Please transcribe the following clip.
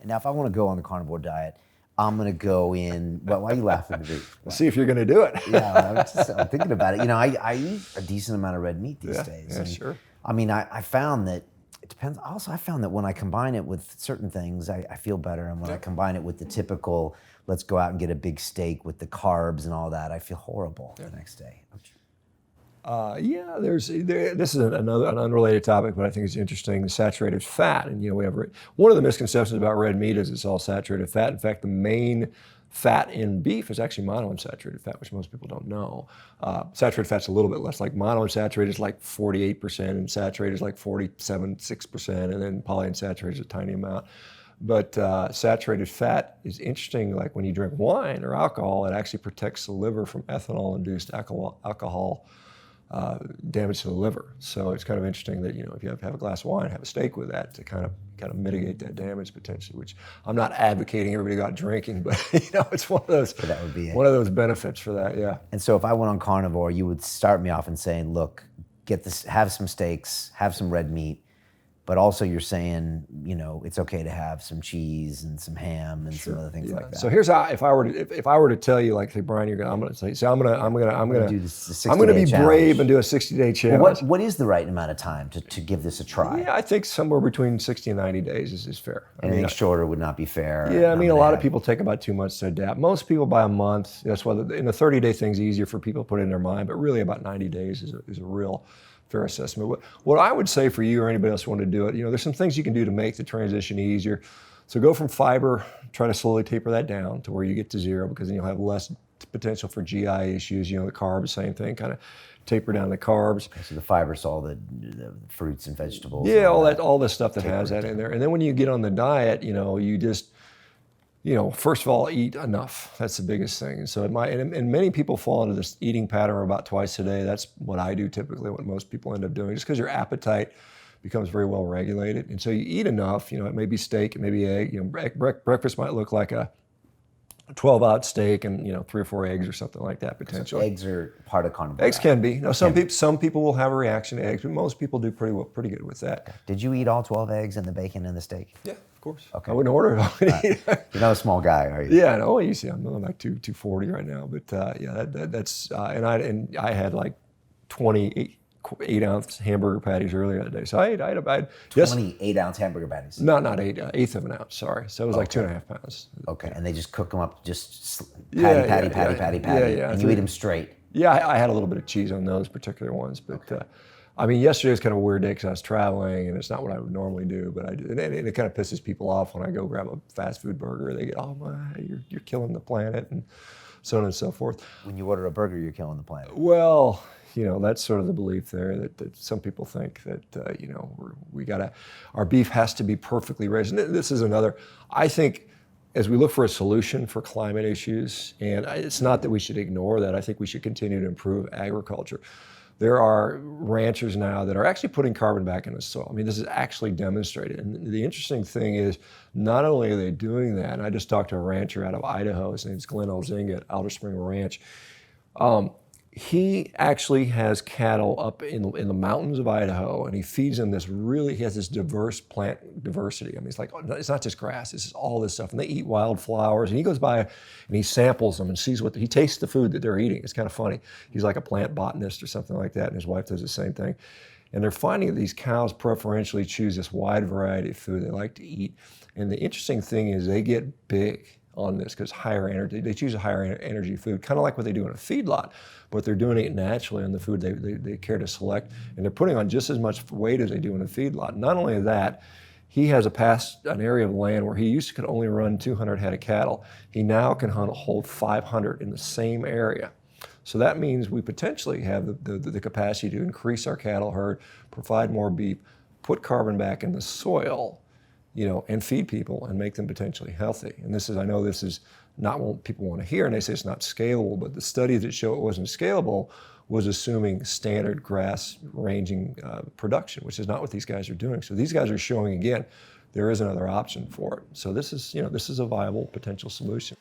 Now, if I want to go on the carnivore diet, I'm going to go in. Well, why are you laughing at me? See if you're going to do it. Yeah, I'm thinking about it. I eat a decent amount of red meat these days. Yeah, sure. I mean, I found that it depends. Also, I found that when I combine it with certain things, I feel better. And when I combine it with the typical, let's go out and get a big steak with the carbs and all that, I feel horrible the next day. This is an unrelated topic, but I think it's interesting. The saturated fat, and we have one of the misconceptions about red meat is it's all saturated fat. In fact, the main fat in beef is actually monounsaturated fat, which most people don't know. Saturated fat's a little bit less. Like monounsaturated is like 48%, and saturated is like 47.6%, and then polyunsaturated is a tiny amount. But saturated fat is interesting. Like when you drink wine or alcohol, it actually protects the liver from ethanol-induced alcohol damage to the liver. So it's kind of interesting that if you have a glass of wine, have a steak with that to kind of mitigate that damage potentially. Which I'm not advocating everybody go out drinking, but it's one of those. So that would be one of those benefits for that. Yeah. And so if I went on carnivore, you would start me off and saying, look, have some steaks, have some red meat. But also you're saying, it's okay to have some cheese and some ham and some other things like that. So here's how, if I were to tell you, like, hey, Brian, I'm going to be brave and do a 60-day challenge. Well, what is the right amount of time to give this a try? Yeah, I think somewhere between 60 and 90 days is fair. Anything shorter would not be fair. Yeah, a lot of people take about 2 months to adapt. Most people by a month. That's why in the 30-day thing's easier for people to put in their mind, but really about 90 days is a real fair assessment. What I would say for you or anybody else who want to do it, there's some things you can do to make the transition easier. So go from fiber, try to slowly taper that down to where you get to zero, because then you'll have less potential for GI issues. The carbs, same thing, kind of taper down the carbs. So the fiber's all the fruits and vegetables. Yeah, all the stuff that has that in there. And then when you get on the diet, you just, first of all, eat enough. That's the biggest thing. And so and many people fall into this eating pattern about twice a day. That's what I do typically, what most people end up doing, just because your appetite becomes very well regulated. And so you eat enough, it may be steak, it may be egg. Breakfast might look like a 12-ounce steak and 3 or 4 eggs or something like that potentially. So eggs are part of carnivore. Eggs can be. Some people will have a reaction to eggs, but most people do pretty good with that. Okay. Did you eat all 12 eggs and the bacon and the steak? Yeah, of course. Okay. I wouldn't order it all. You're not a small guy, are you? Yeah, no. I'm like 240 right now, but that's and I had like 28-ounce hamburger patties earlier that day. So I had 28-ounce hamburger patties. Not 8, 1/8 of an ounce. Sorry. So it was like 2.5 pounds. Okay, and they just cook them up, just patty, Yeah. And you eat them straight. Yeah, I had a little bit of cheese on those particular ones, but yesterday was kind of a weird day because I was traveling, and it's not what I would normally do. But and it kind of pisses people off when I go grab a fast food burger. They get, oh my, you're killing the planet, and so on and so forth. When you order a burger, you're killing the planet. Well, that's sort of the belief there that some people think that our beef has to be perfectly raised. And this is another. I think as we look for a solution for climate issues, and it's not that we should ignore that. I think we should continue to improve agriculture. There are ranchers now that are actually putting carbon back in the soil. This is actually demonstrated. And the interesting thing is, not only are they doing that, and I just talked to a rancher out of Idaho, his name's Glenn Elzinga at Alder Spring Ranch. He actually has cattle up in the mountains of Idaho, and he feeds them he has this diverse plant diversity. It's like, it's not just grass, this is all this stuff. And they eat wildflowers, and he goes by and he samples them and sees he tastes the food that they're eating. It's kind of funny. He's like a plant botanist or something like that, and his wife does the same thing. And they're finding that these cows preferentially choose this wide variety of food they like to eat. And the interesting thing is they get big on this because they choose a higher energy food, kind of like what they do in a feedlot, but they're doing it naturally on the food they care to select, and they're putting on just as much weight as they do in a feedlot. Not only that, he has an area of land where he could only run 200 head of cattle. He now can hold 500 in the same area. So that means we potentially have the capacity to increase our cattle herd, provide more beef, put carbon back in the soil, and feed people and make them potentially healthy. And I know this is not what people want to hear, and they say it's not scalable, but the studies that show it wasn't scalable was assuming standard grass ranging production, which is not what these guys are doing. So these guys are showing, again, there is another option for it. So this is a viable potential solution.